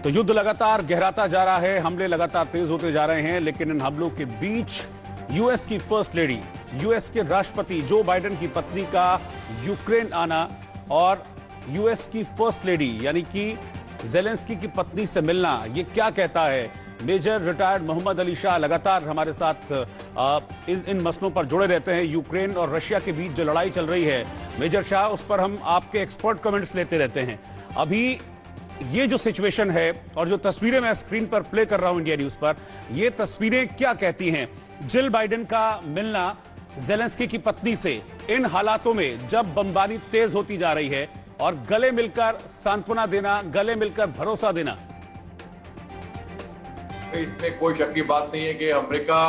तो युद्ध लगातार गहराता जा रहा है, हमले लगातार तेज होते जा रहे हैं, लेकिन इन हमलों के बीच यूएस की फर्स्ट लेडी, यूएस के राष्ट्रपति जो बाइडेन की पत्नी का यूक्रेन आना और यूएस की फर्स्ट लेडी यानी कि जेलेंस्की की पत्नी से मिलना, ये क्या कहता है? मेजर रिटायर्ड मोहम्मद अली शाह लगातार हमारे साथ इन मसलों पर जुड़े रहते हैं। यूक्रेन और रशिया के बीच जो लड़ाई चल रही है मेजर शाह, उस पर हम आपके एक्सपर्ट कमेंट्स लेते रहते हैं। अभी ये जो सिचुएशन है और जो तस्वीरें मैं स्क्रीन पर प्ले कर रहा हूं इंडिया न्यूज पर, ये तस्वीरें क्या कहती हैं? जिल बाइडेन का मिलना जेलेंस्की की पत्नी से इन हालातों में जब बमबारी तेज होती जा रही है और गले मिलकर सांत्वना देना, गले मिलकर भरोसा देना। इसमें कोई शक की बात नहीं है कि अमेरिका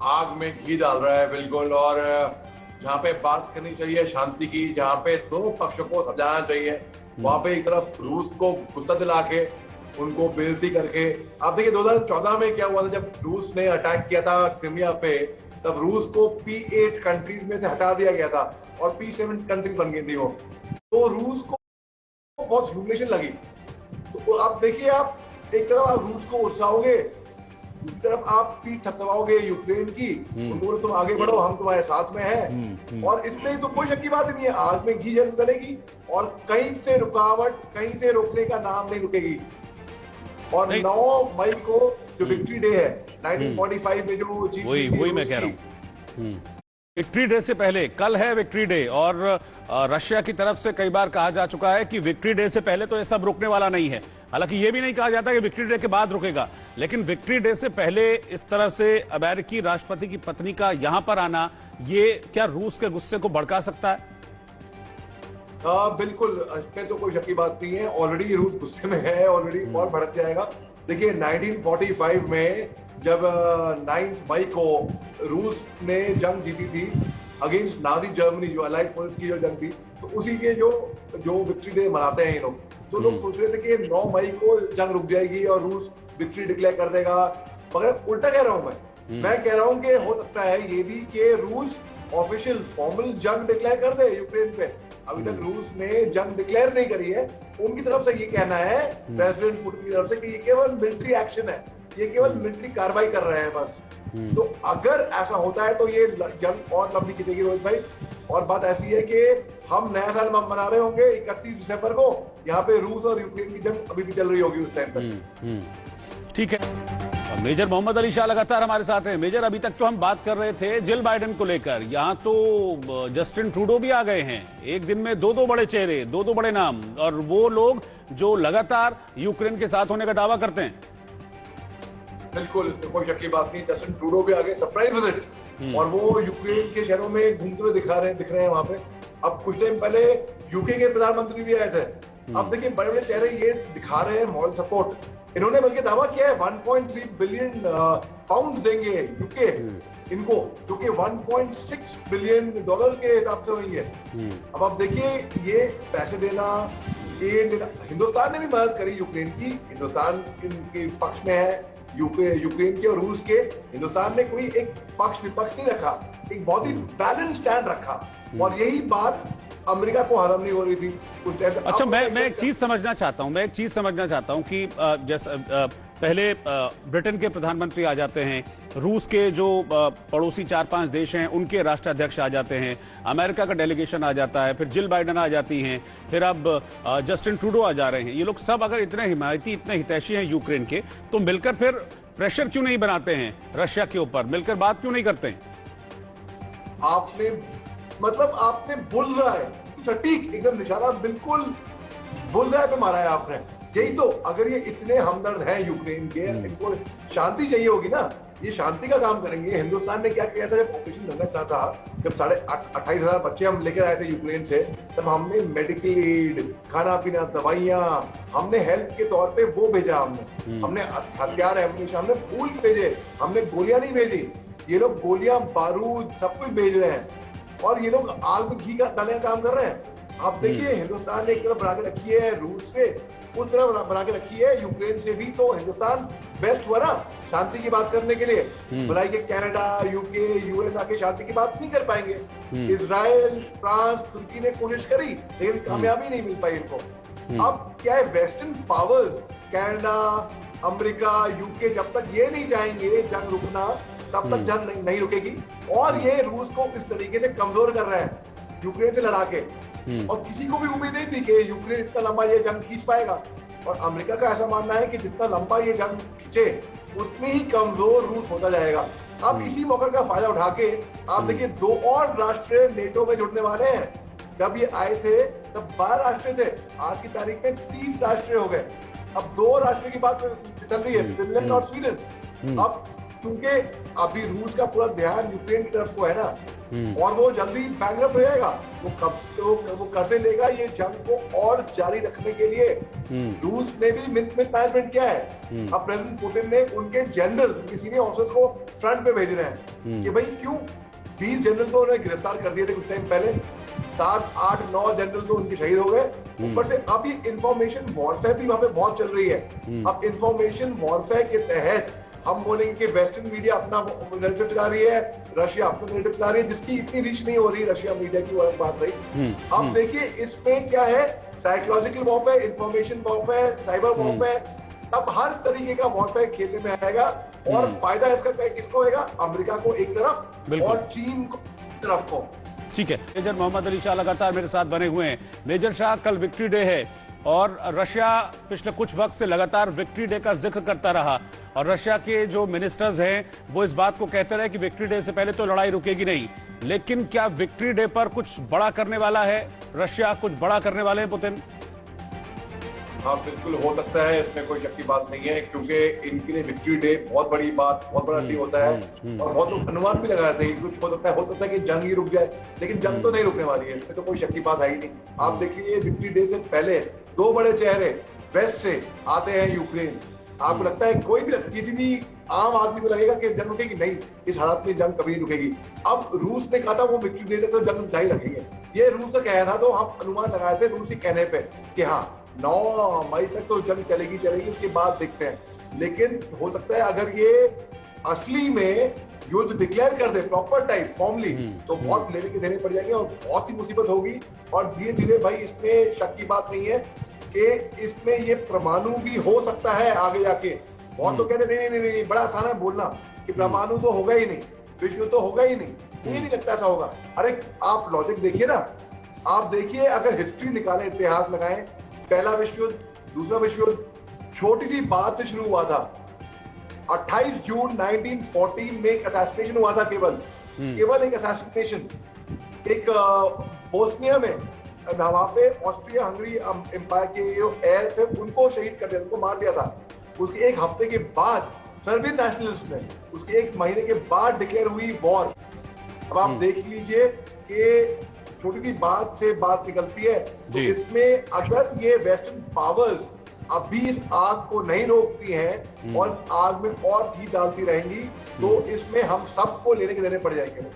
आग में घी डाल रहा है बिल्कुल, और जहां पे बात करनी चाहिए शांति की, जहां पे दोनों पक्षों को समझाना चाहिए, वहां पे एक तरफ रूस को गुस्सा दिला के उनको बेइज्जती करके। आप देखिए 2014 में क्या हुआ था जब रूस ने अटैक किया था क्रीमिया पे, तब रूस को P8 कंट्रीज में से हटा दिया गया था और P7 कंट्री बन गई थी वो। तो रूस को बहुत ह्यूमिलेशन लगी। तो आप देखिए, आप एक तरफ आप रूस को उकसाओगे, दूसरी तरफ आप पीठ थपथपाओगे यूक्रेन की, उनको तुम आगे बढ़ो, हम तुम्हारे साथ में हैं। और इसमें तो कोई शक की बात नहीं है, आग में घी जल डलेगी और कहीं से रुकावट, कहीं से रोकने का नाम नहीं रुकेगी। और 9 मई को जो विक्ट्री डे है 1945 में जो जीत, वही मैं कह रहा हूँ। विक्ट्री डे से पहले कल है विक्ट्री डे, और रशिया की तरफ से कई बार कहा जा चुका है कि विक्ट्री डे से पहले तो ये सब रुकने वाला नहीं है। हालांकि ये भी नहीं कहा जाता कि विक्ट्री डे के बाद रुकेगा, लेकिन विक्ट्री डे से पहले इस तरह से अमेरिकी राष्ट्रपति की पत्नी का यहां पर आना, ये क्या रूस के गुस्से को भड़का सकता है? बिल्कुल, इसमें तो कोई शक की बात नहीं है। ऑलरेडी रूस गुस्से में है, ऑलरेडी और भड़क जाएगा। देखिए 1945 में जब 9 मई को रूस ने जंग जीती थी अगेंस्ट नाजी जर्मनी, जो अलाइड फोर्स की जो जंग थी, तो उसी के जो विक्ट्री डे मनाते हैं ये लोग। तो लोग सोच रहे थे कि 9 मई को जंग रुक जाएगी और रूस विक्ट्री डिक्लेयर कर देगा, मगर उल्टा कह रहा हूं मैं कह रहा हूं कि हो सकता है ये भी कि रूस ऑफिशियल फॉर्मल जंग डिक्लेयर कर दे यूक्रेन पे। अभी तक रूस ने जंग डिक्लेयर नहीं करी है। उनकी तरफ से ये कहना है, प्रेसिडेंट पुतिन की तरफ से, कि ये केवल मिलिट्री एक्शन है, ये केवल मिलिट्री कार्रवाई कर रहे हैं बस। तो अगर ऐसा होता है तो ये जंग और लंबी खिंचेगी रोहित भाई। और बात ऐसी है कि हम नया साल मना रहे होंगे 31 दिसंबर को, यहाँ पे रूस और यूक्रेन की जंग अभी भी चल रही होगी उस टाइम पर। ठीक है, मेजर मोहम्मद अली शाह लगातार हमारे साथ हैं। मेजर, अभी तक तो हम बात कर रहे थे जिल बाइडेन को लेकर, यहाँ तो जस्टिन ट्रूडो भी आ गए हैं। एक दिन में दो बड़े चेहरे, दो बड़े नाम, और वो लोग जो लगातार यूक्रेन के साथ होने का दावा करते हैं। बिल्कुल, इसमें कोई शक की बात नहीं। जस्टिन ट्रूडो भी आगे सरप्राइज विजिट, और वो यूक्रेन के शहरों में घूमते हुए दिख रहे हैं वहां पे। अब कुछ टाइम पहले यूके के प्रधानमंत्री भी आए थे। अब देखिए बड़े बड़े चेहरे ये दिखा रहे हैं मॉरल सपोर्ट। इन्होंने बल्कि दावा किया है 1.3 बिलियन पाउंड देंगे यूके इनको, जो कि 1.6 बिलियन डॉलर के हिसाब से हुई है। अब आप देखिए ये पैसे देना, हिंदुस्तान ने भी मदद करी यूक्रेन की, हिंदुस्तान के पक्ष में है यूक्रेन के और रूस के। हिंदुस्तान ने कोई एक पक्ष विपक्ष नहीं रखा, एक बहुत ही बैलेंस स्टैंड रखा, और यही बात अमेरिका को हजम नहीं हो रही थी कुछ टाइम। अच्छा, मैं एक चीज समझना चाहता हूं कि जैसे पहले ब्रिटेन के प्रधानमंत्री आ जाते हैं, रूस के जो पड़ोसी 4-5 देश हैं उनके राष्ट्राध्यक्ष आ जाते हैं, अमेरिका का डेलीगेशन आ जाता है, फिर जिल बाइडेन आ जाती हैं, फिर अब जस्टिन ट्रूडो आ जा रहे हैं। ये लोग सब अगर इतने हिमायती, इतने हितैषी हैं यूक्रेन के, तो मिलकर फिर प्रेशर क्यों नहीं बनाते हैं रशिया के ऊपर? मिलकर बात क्यों नहीं करते हैं? आपने बुलराय सटीक एकदम निशाना बिल्कुल बुलराय पे मारा है आपने। यही तो, अगर ये इतने हमदर्द हैं यूक्रेन के, इनको शांति चाहिए होगी ना, ये शांति का काम करेंगे। हिंदुस्तान ने क्या किया था जब ऑपरेशन गंगा चला था, जब 28,500 बच्चे हम लेकर आए थे यूक्रेन से, तब हमने मेडिकल एड, खाना पीना, दवाइयां, हमने हेल्प के तौर पे वो भेजा। हमने हथियार, एमुनिशन, हमने फूल भेजे, हमने गोलियां नहीं भेजी। ये लोग गोलियां, बारूद सब कुछ भेज रहे हैं, और ये लोग आग में घी का डालने का काम कर रहे हैं। आप देखिए हिंदुस्तान ने एक तरफ बना के रखी है रूस से, उस तरफ बना के रखी है यूक्रेन से भी। तो हिंदुस्तान बेस्ट हुआ ना शांति की बात करने के लिए। बुलाई के कनाडा, यूके, यूएस आके शांति की बात नहीं कर पाएंगे। इजराइल, फ्रांस, तुर्की ने कोशिश करी, लेकिन कामयाबी नहीं मिल पाई इनको। अब क्या है, western powers Canada, America, UK, जब तक ये नहीं चाहेंगे जंग रुकना, तब तक जंग नहीं रुकेगी। और ये रूस को इस तरीके से कमजोर कर रहे हैं यूक्रेन से लड़ा के, और किसी को भी उम्मीद नहीं थी कि यूक्रेन इतना लंबा ये जंग खींच पाएगा। और अमेरिका का ऐसा मानना है कि जितना लंबा ये जंग खींचे उतनी ही कमजोर रूस होता जाएगा। अब इसी मौके का फायदा उठा के आप देखिए 2 और राष्ट्र नेटो में जुड़ने वाले हैं। जब ये आए थे तब 12 राष्ट्र थे, आज की तारीख में 30 राष्ट्र हो गए। अब 2 राष्ट्र की बात चल रही है, फिनलैंड और स्वीडन। अब क्योंकि अभी रूस का पूरा ध्यान यूक्रेन की तरफ को है ना, और वो जल्दी बैंकरप्ट हो जाएगा, वो कर्जे लेगा ये जंग को और जारी रखने के लिए। रूस ने भी मिसमैच मैनेजमेंट किया है। अब प्रेसिडेंट पुतिन ने उनके जनरल, सीनियर ऑफिसर्स को फ्रंट पे भेज रहे हैं कि भाई क्यों 20 जनरल तो उन्हें गिरफ्तार कर दिए थे कुछ टाइम पहले, 7, 8, 9 जनरल तो उनके शहीद हो गए। ऊपर से अब ये इंफॉर्मेशन वॉरफेयर भी वहां पे बहुत चल रही है। अब इंफॉर्मेशन वॉरफेयर के तहत हम बोलेंगे कि वेस्टर्न मीडिया अपना नैरेटिव चला रही है, रशिया अपना नैरेटिव चला रही है, जिसकी इतनी रीच नहीं हो रही रशिया मीडिया की, वो बात रही। अब देखिए इसमें क्या है, psychological warfare, information warfare, cyber warfare, अब हर तरीके का वॉरफेयर खेलने में आएगा। और फायदा इसका किसको होगा? अमेरिका को एक तरफ और चीन को एक तरफ को। ठीक है, मेजर मोहम्मद अली शाह लगातार मेरे साथ बने हुए हैं। मेजर शाह, कल विक्ट्री डे है और रशिया पिछले कुछ वक्त से लगातार विक्ट्री डे का जिक्र करता रहा, और रशिया के जो मिनिस्टर्स हैं वो इस बात को कहते रहे कि विक्ट्री डे से पहले तो लड़ाई रुकेगी नहीं। लेकिन क्या विक्ट्री डे पर कुछ बड़ा करने वाला है रशिया, कुछ बड़ा करने वाले हैं पुतिन? हाँ बिल्कुल हो सकता है, इसमें कोई शक की बात नहीं है, क्योंकि इनके लिए विक्ट्री डे बहुत बड़ी बात, बहुत बड़ा डे होता है। और बहुत लोग अनुमान भी लगा रहे थे कुछ हो सकता है कि जंग ही रुक जाए, लेकिन जंग तो नहीं रुकने वाली है, इसमें तो कोई शक की बात है ही नहीं। आप देखिए विक्ट्री डे से पहले 2 बड़े चेहरे वेस्ट से आते हैं यूक्रेन। आपको लगता है कोई भी, किसी भी आम आदमी को लगेगा कि जंग रुकेगी? नहीं, इस हालात में जंग कभी नहीं रुकेगी। अब रूस ने कहा था वो विक्ट्री डे तक तो जंग जारी रखेंगे, ये रूस का कहना था, तो हम अनुमान लगाए थे रूसी कहने पे कि हाँ 9 मई तक तो जंग चलेगी, उसके बाद देखते हैं। लेकिन हो सकता है अगर ये असली में युद्ध डिक्लेयर कर दे प्रॉपर टाइप फॉर्मली, तो बहुत लेने के देने पड़ जाएंगे और बहुत ही मुसीबत होगी। और धीरे धीरे भाई इसमें शक की बात नहीं है कि इसमें ये परमाणु भी हो सकता है आगे जाके। बहुत तो कहते नहीं, बड़ा आसान है बोलना कि परमाणु तो होगा ही नहीं, विश्व तो होगा ही नहीं, मुझे नहीं लगता ऐसा होगा। अरे आप लॉजिक देखिए ना, आप देखिए अगर हिस्ट्री निकाले, इतिहास लगाएं, पहला विश्व युद्ध, दूसरा विश्व युद्ध छोटी सी बात से शुरू हुआ था। 28 जून 1914 में एक असैसिनेशन हुआ था, केवल एक असैसिनेशन, एक बोस्निया में, वहां पे ऑस्ट्रिया हंगरी एम्पायर के जो एयर थे उनको शहीद कर दिया, उनको मार दिया था। उसके एक हफ्ते के बाद सर्बियन नेशनलिस्ट ने, उसके 1 महीने के बाद डिक्लेयर हुई वॉर। अब आप देख लीजिए कि छोटी सी बात से बात निकलती है, तो इसमें अगर ये वेस्टर्न पावर्स अभी इस आग को नहीं रोकती हैं और आग में और घी डालती रहेंगी, तो इसमें हम सबको लेने के देने पड़ जाएंगे।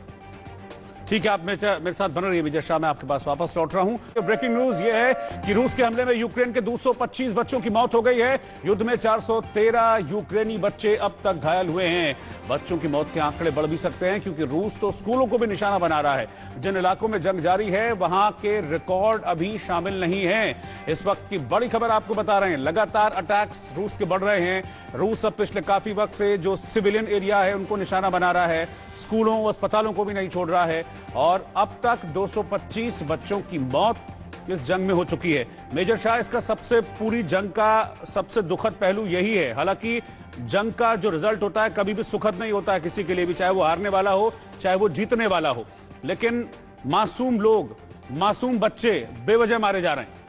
ठीक है, आप मेरे साथ बन रही है मेजर शाह, मैं आपके पास वापस लौट रहा हूं। ब्रेकिंग न्यूज ये है कि रूस के हमले में यूक्रेन के 225 बच्चों की मौत हो गई है। युद्ध में 413 यूक्रेनी बच्चे अब तक घायल हुए हैं। बच्चों की मौत के आंकड़े बढ़ भी सकते हैं, क्योंकि रूस तो स्कूलों को भी निशाना बना रहा है। जिन इलाकों में जंग जारी है वहां के रिकॉर्ड अभी शामिल नहीं है। इस वक्त की बड़ी खबर आपको बता रहे हैं, लगातार अटैक्स रूस के बढ़ रहे हैं। रूस अब पिछले काफी वक्त से जो सिविलियन एरिया है उनको निशाना बना रहा है, स्कूलों अस्पतालों को भी नहीं छोड़ रहा है, और अब तक 225 बच्चों की मौत इस जंग में हो चुकी है। मेजर शाह, इसका पूरी जंग का सबसे दुखद पहलू यही है। हालांकि जंग का जो रिजल्ट होता है कभी भी सुखद नहीं होता है किसी के लिए भी, चाहे वो हारने वाला हो चाहे वो जीतने वाला हो, लेकिन मासूम लोग, मासूम बच्चे बेवजह मारे जा रहे हैं।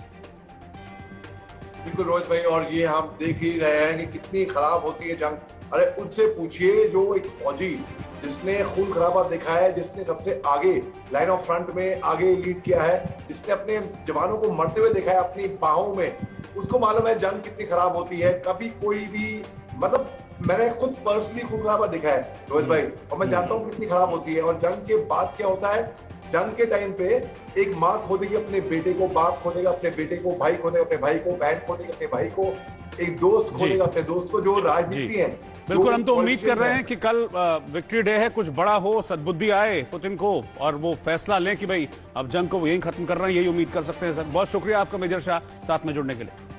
बिल्कुल रोहित भाई, और ये हम देख ही रहे हैं कि कितनी खराब होती है जंग। अरे उनसे पूछिए जो एक फौजी जिसने खून खराबा देखा है, जिसने सबसे आगे लाइन ऑफ फ्रंट में आगे लीड किया है, जिसने अपने जवानों को मरते हुए देखा है अपनी बाहों में, उसको मालूम है जंग कितनी खराब होती है। कभी कोई भी, मतलब मैंने खुद पर्सनली खून खराबा देखा है रोहित भाई, और मैं जानता हूँ कितनी खराब होती है। और जंग के बाद क्या होता है, जंग के टाइम पे एक माँ खो देगी अपने बेटे को, बाप खो देगा अपने बेटे को, भाई खो देगा अपने भाई को, बहन खो देगी अपने भाई को, एक दोस्त खो देगा अपने दोस्त को। जो राजनीति है, बिल्कुल, हम तो उम्मीद कर रहे हैं कि कल विक्ट्री डे है, कुछ बड़ा हो, सद्बुद्धि आए पुतिन को और वो फैसला लें कि भाई अब जंग को यहीं खत्म कर रहे हैं। यही उम्मीद कर सकते हैं सर। बहुत शुक्रिया आपका मेजर शाह, साथ में जुड़ने के लिए।